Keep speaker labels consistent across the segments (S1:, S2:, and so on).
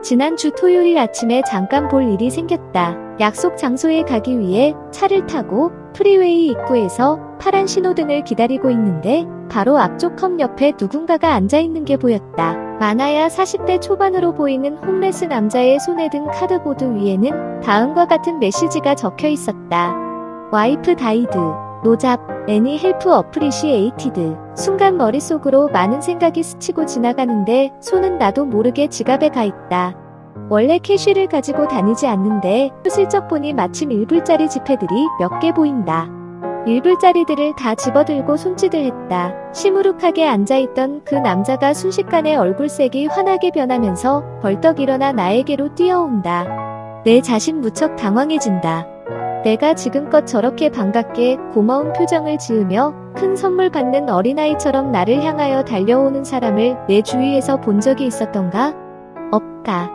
S1: 지난주 토요일 아침에 잠깐 볼 일이 생겼다. 약속 장소에 가기 위해 차를 타고 프리웨이 입구에서 파란 신호등을 기다리고 있는데 바로 앞쪽 컵 옆에 누군가가 앉아있는 게 보였다. 많아야 40대 초반으로 보이는 홈레스 남자의 손에 든 카드보드 위에는 다음과 같은 메시지가 적혀 있었다. 와이프 다이드. 노잡. 애니 헬프 어프리시에이티드. 순간 머릿속으로 많은 생각이 스치고 지나가는데 손은 나도 모르게 지갑에 가 있다. 원래 캐쉬를 가지고 다니지 않는데 슬쩍 보니 마침 1불짜리 지폐들이 몇 개 보인다. 1불짜리들을 다 집어들고 손짓을 했다. 시무룩하게 앉아있던 그 남자가 순식간에 얼굴색이 환하게 변하면서 벌떡 일어나 나에게로 뛰어온다. 내 자신 무척 당황해진다. 내가 지금껏 저렇게 반갑게 고마운 표정을 지으며 큰 선물 받는 어린아이처럼 나를 향하여 달려오는 사람을 내 주위에서 본 적이 있었던가? 없다.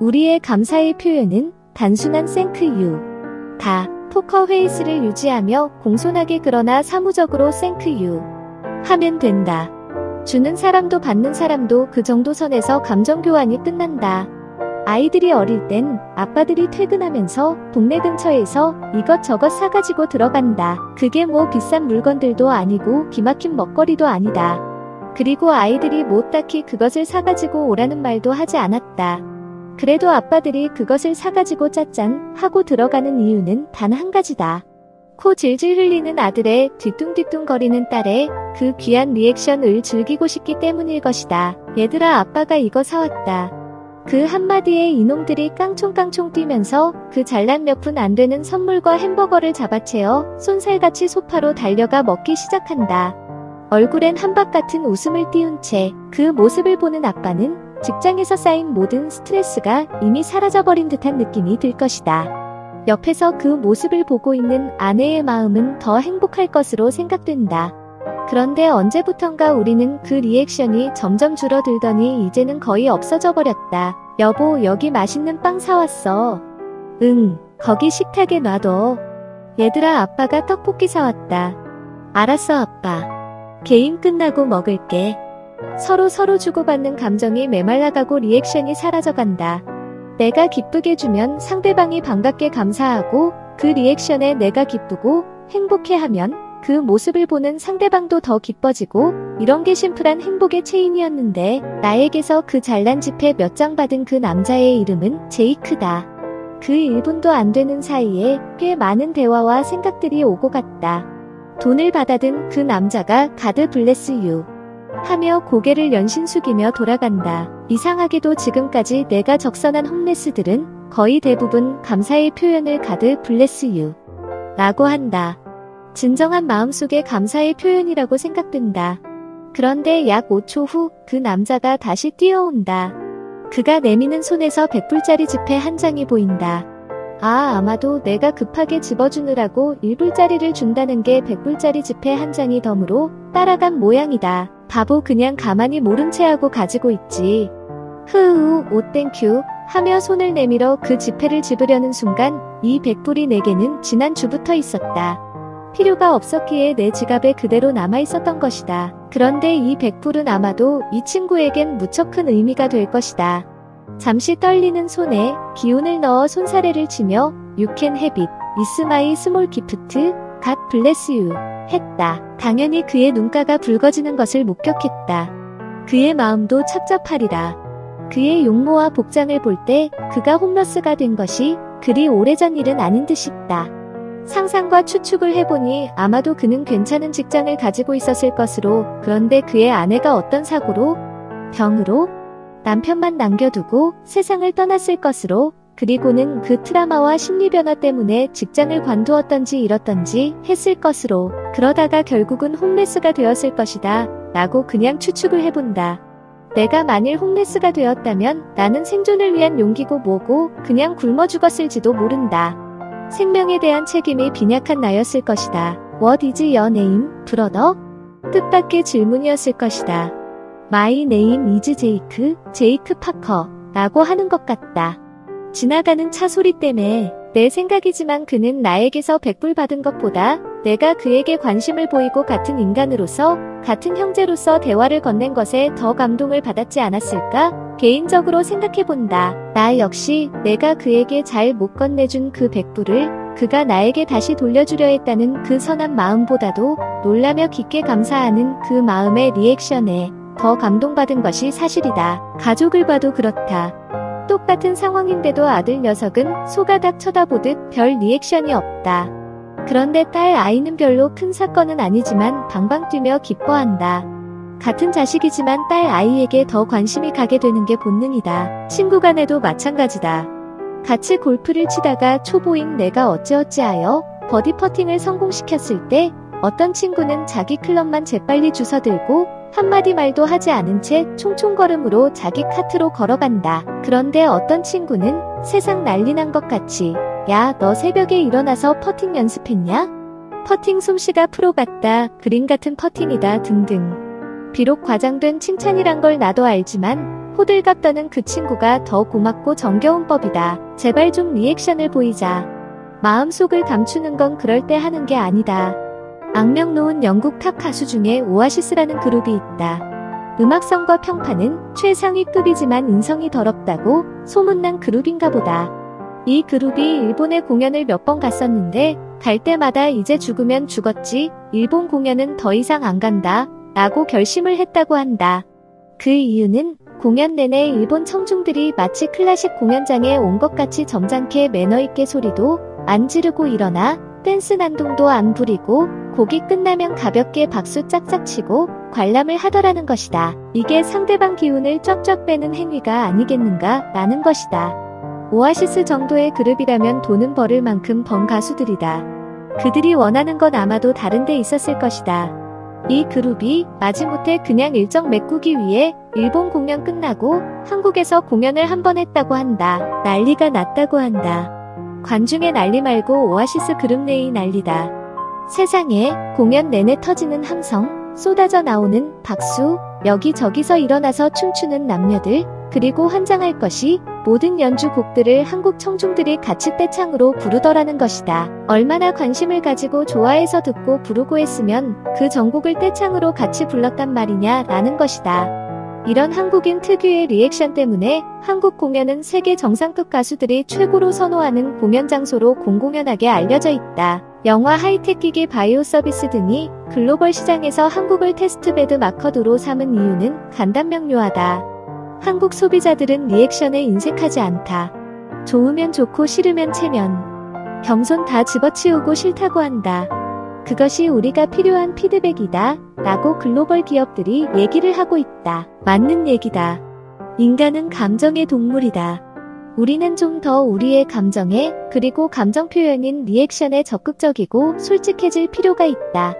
S1: 우리의 감사의 표현은 단순한 thank you. 다 포커 페이스를 유지하며 공손하게 그러나 사무적으로 thank you 하면 된다. 주는 사람도 받는 사람도 그 정도 선에서 감정 교환이 끝난다. 아이들이 어릴 땐 아빠들이 퇴근하면서 동네 근처에서 이것저것 사가지고 들어간다. 그게 뭐 비싼 물건들도 아니고 기막힌 먹거리도 아니다. 그리고 아이들이 뭐 딱히 그것을 사가지고 오라는 말도 하지 않았다. 그래도 아빠들이 그것을 사가지고 짜짠 하고 들어가는 이유는 단 한 가지다. 코 질질 흘리는 아들의 뒤뚱뒤뚱거리는 딸의 그 귀한 리액션을 즐기고 싶기 때문일 것이다. 얘들아, 아빠가 이거 사왔다. 그 한마디에 이놈들이 깡총깡총 뛰면서 그 잘난 몇 푼 안 되는 선물과 햄버거를 잡아채어 쏜살같이 소파로 달려가 먹기 시작한다. 얼굴엔 한박 같은 웃음을 띄운 채 그 모습을 보는 아빠는 직장에서 쌓인 모든 스트레스가 이미 사라져버린 듯한 느낌이 들 것이다. 옆에서 그 모습을 보고 있는 아내의 마음은 더 행복할 것으로 생각된다. 그런데 언제부턴가 우리는 그 리액션이 점점 줄어들더니 이제는 거의 없어져 버렸다. 여보, 여기 맛있는 빵 사왔어. 응, 거기 식탁에 놔둬. 얘들아, 아빠가 떡볶이 사왔다. 알았어, 아빠. 게임 끝나고 먹을게. 서로 주고받는 감정이 메말라가고 리액션이 사라져간다. 내가 기쁘게 주면 상대방이 반갑게 감사하고 그 리액션에 내가 기쁘고 행복해하면 그 모습을 보는 상대방도 더 기뻐지고 이런 게 심플한 행복의 체인이었는데 나에게서 그 잘난 지폐 몇 장 받은 그 남자의 이름은 제이크다. 그 1분도 안 되는 사이에 꽤 많은 대화와 생각들이 오고 갔다. 돈을 받아든 그 남자가 가드 블레스 유 하며 고개를 연신 숙이며 돌아간다. 이상하게도 지금까지 내가 적선한 홈레스들은 거의 대부분 감사의 표현을 가드 블레스 유 라고 한다. 진정한 마음속의 감사의 표현이라고 생각된다. 그런데 약 5초 후 그 남자가 다시 뛰어온다. 그가 내미는 손에서 100불짜리 지폐 한 장이 보인다. 아마도 내가 급하게 집어주느라고 1불짜리를 준다는 게 100불짜리 지폐 한 장이 덤으로 따라간 모양이다. 바보, 그냥 가만히 모른 채 하고 가지고 있지. 오 땡큐 하며 손을 내밀어 그 지폐를 집으려는 순간 이 100불이 내게는 지난주부터 있었다. 필요가 없었기에 내 지갑에 그대로 남아있었던 것이다. 그런데 이 100불은 아마도 이 친구에겐 무척 큰 의미가 될 것이다. 잠시 떨리는 손에 기운을 넣어 손사래를 치며 You can have it. It's my small gift. God bless you. 했다. 당연히 그의 눈가가 붉어지는 것을 목격했다. 그의 마음도 찹찹하리라. 그의 용모와 복장을 볼 때 그가 홈러스가 된 것이 그리 오래전 일은 아닌 듯 싶다. 상상과 추측을 해보니 아마도 그는 괜찮은 직장을 가지고 있었을 것으로, 그런데 그의 아내가 어떤 사고로, 병으로 남편만 남겨두고 세상을 떠났을 것으로, 그리고는 그 트라마와 심리변화 때문에 직장을 관두었던지 잃었던지 했을 것으로, 그러다가 결국은 홈레스가 되었을 것이다 라고 그냥 추측을 해본다. 내가 만일 홈레스가 되었다면 나는 생존을 위한 용기고 뭐고 그냥 굶어 죽었을지도 모른다. 생명에 대한 책임이 빈약한 나였을 것이다. What is your name, brother? 뜻밖의 질문이었을 것이다. My name is Jake, 제이크 파커 라고 하는 것 같다. 지나가는 차 소리 때문에 내 생각이지만 그는 나에게서 100불 받은 것보다 내가 그에게 관심을 보이고 같은 인간으로서, 같은 형제로서 대화를 건넨 것에 더 감동을 받았지 않았을까? 개인적으로 생각해본다. 나 역시 내가 그에게 잘 못 건네준 그 100불을 그가 나에게 다시 돌려주려 했다는 그 선한 마음보다도 놀라며 깊게 감사하는 그 마음의 리액션에 더 감동받은 것이 사실이다. 가족을 봐도 그렇다. 똑같은 상황인데도 아들 녀석은 소가닥 쳐다보듯 별 리액션이 없다. 그런데 딸 아이는 별로 큰 사건은 아니지만 방방 뛰며 기뻐한다. 같은 자식이지만 딸 아이에게 더 관심이 가게 되는 게 본능이다. 친구 간에도 마찬가지다. 같이 골프를 치다가 초보인 내가 어찌어찌하여 버디 퍼팅을 성공시켰을 때 어떤 친구는 자기 클럽만 재빨리 주워들고 한마디 말도 하지 않은 채 총총걸음으로 자기 카트로 걸어간다. 그런데 어떤 친구는 세상 난리 난 것 같이 야, 너 새벽에 일어나서 퍼팅 연습했냐? 퍼팅 솜씨가 프로 같다. 그림 같은 퍼팅이다. 등등. 비록 과장된 칭찬이란 걸 나도 알지만 호들갑 떠는 그 친구가 더 고맙고 정겨운 법이다. 제발 좀 리액션을 보이자. 마음속을 감추는 건 그럴 때 하는 게 아니다. 악명 놓은 영국 탑 가수 중에 오아시스라는 그룹이 있다. 음악성과 평판은 최상위급이지만 인성이 더럽다고 소문난 그룹인가 보다. 이 그룹이 일본에 공연을 몇 번 갔었는데 갈 때마다 이제 죽으면 죽었지, 일본 공연은 더 이상 안 간다 라고 결심을 했다고 한다. 그 이유는 공연 내내 일본 청중들이 마치 클래식 공연장에 온 것 같이 점잖게 매너있게 소리도 안 지르고 일어나 댄스 난동도 안 부리고 곡이 끝나면 가볍게 박수 짝짝 치고 관람을 하더라는 것이다. 이게 상대방 기운을 쫙쫙 빼는 행위가 아니겠는가 라는 것이다. 오아시스 정도의 그룹이라면 돈은 벌을 만큼 번 가수들이다. 그들이 원하는 건 아마도 다른 데 있었을 것이다. 이 그룹이 마지못해 그냥 일정 메꾸기 위해 일본 공연 끝나고 한국에서 공연을 한 번 했다고 한다. 난리가 났다고 한다. 관중의 난리 말고 오아시스 그룹 내의 난리다. 세상에 공연 내내 터지는 함성, 쏟아져 나오는 박수, 여기저기서 일어나서 춤추는 남녀들, 그리고 환장할 것이 모든 연주곡들을 한국 청중들이 같이 떼창으로 부르더라는 것이다. 얼마나 관심을 가지고 좋아해서 듣고 부르고 했으면 그 전곡을 떼창으로 같이 불렀단 말이냐 라는 것이다. 이런 한국인 특유의 리액션 때문에 한국 공연은 세계 정상급 가수들이 최고로 선호하는 공연 장소로 공공연하게 알려져 있다. 영화, 하이텍기기, 바이오 서비스 등이 글로벌 시장에서 한국을 테스트베드 마커드로 삼은 이유는 간단명료하다. 한국 소비자들은 리액션에 인색하지 않다. 좋으면 좋고 싫으면 체면. 겸손 다 집어치우고 싫다고 한다. 그것이 우리가 필요한 피드백이다 라고 글로벌 기업들이 얘기를 하고 있다. 맞는 얘기다. 인간은 감정의 동물이다. 우리는 좀 더 우리의 감정에, 그리고 감정 표현인 리액션에 적극적이고 솔직해질 필요가 있다.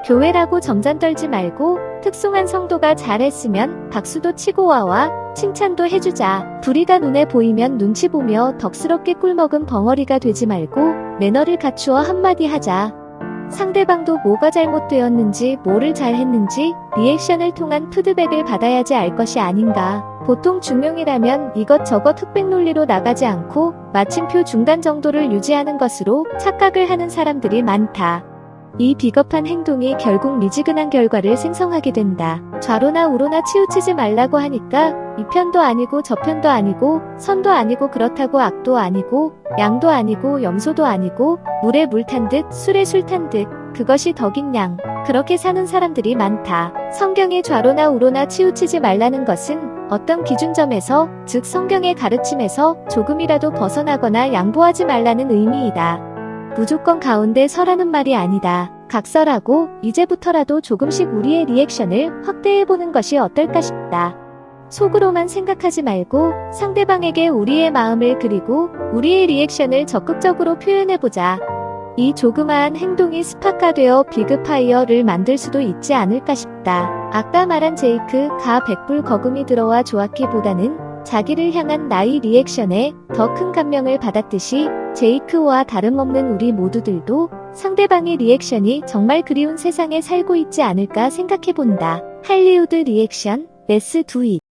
S1: 교회라고 점잔 떨지 말고 특송한 성도가 잘했으면 박수도 치고 와와 칭찬도 해주자. 불의가 눈에 보이면 눈치 보며 덕스럽게 꿀먹은 벙어리가 되지 말고 매너를 갖추어 한마디 하자. 상대방도 뭐가 잘못되었는지, 뭐를 잘했는지 리액션을 통한 피드백을 받아야지 알 것이 아닌가. 보통 중용이라면 이것저것 흑백 논리로 나가지 않고 마침표 중간 정도를 유지하는 것으로 착각을 하는 사람들이 많다. 이 비겁한 행동이 결국 미지근한 결과를 생성하게 된다. 좌로나 우로나 치우치지 말라고 하니까 이 편도 아니고 저 편도 아니고 선도 아니고 그렇다고 악도 아니고 양도 아니고 염소도 아니고 물에 물 탄 듯 술에 술 탄 듯 그것이 덕인 양. 그렇게 사는 사람들이 많다. 성경의 좌로나 우로나 치우치지 말라는 것은 어떤 기준점에서, 즉 성경의 가르침에서 조금이라도 벗어나거나 양보하지 말라는 의미이다. 무조건 가운데 서라는 말이 아니다. 각설하고 이제부터라도 조금씩 우리의 리액션을 확대해보는 것이 어떨까 싶다. 속으로만 생각하지 말고 상대방에게 우리의 마음을, 그리고 우리의 리액션을 적극적으로 표현해보자. 이 조그마한 행동이 스파크가 비그파이어를 만들 수도 있지 않을까 싶다. 아까 말한 제이크가 100불 거금이 들어와 좋았기보다는 자기를 향한 나의 리액션에 더 큰 감명을 받았듯이 제이크와 다름없는 우리 모두들도 상대방의 리액션이 정말 그리운 세상에 살고 있지 않을까 생각해본다. 할리우드 리액션, Let's do it.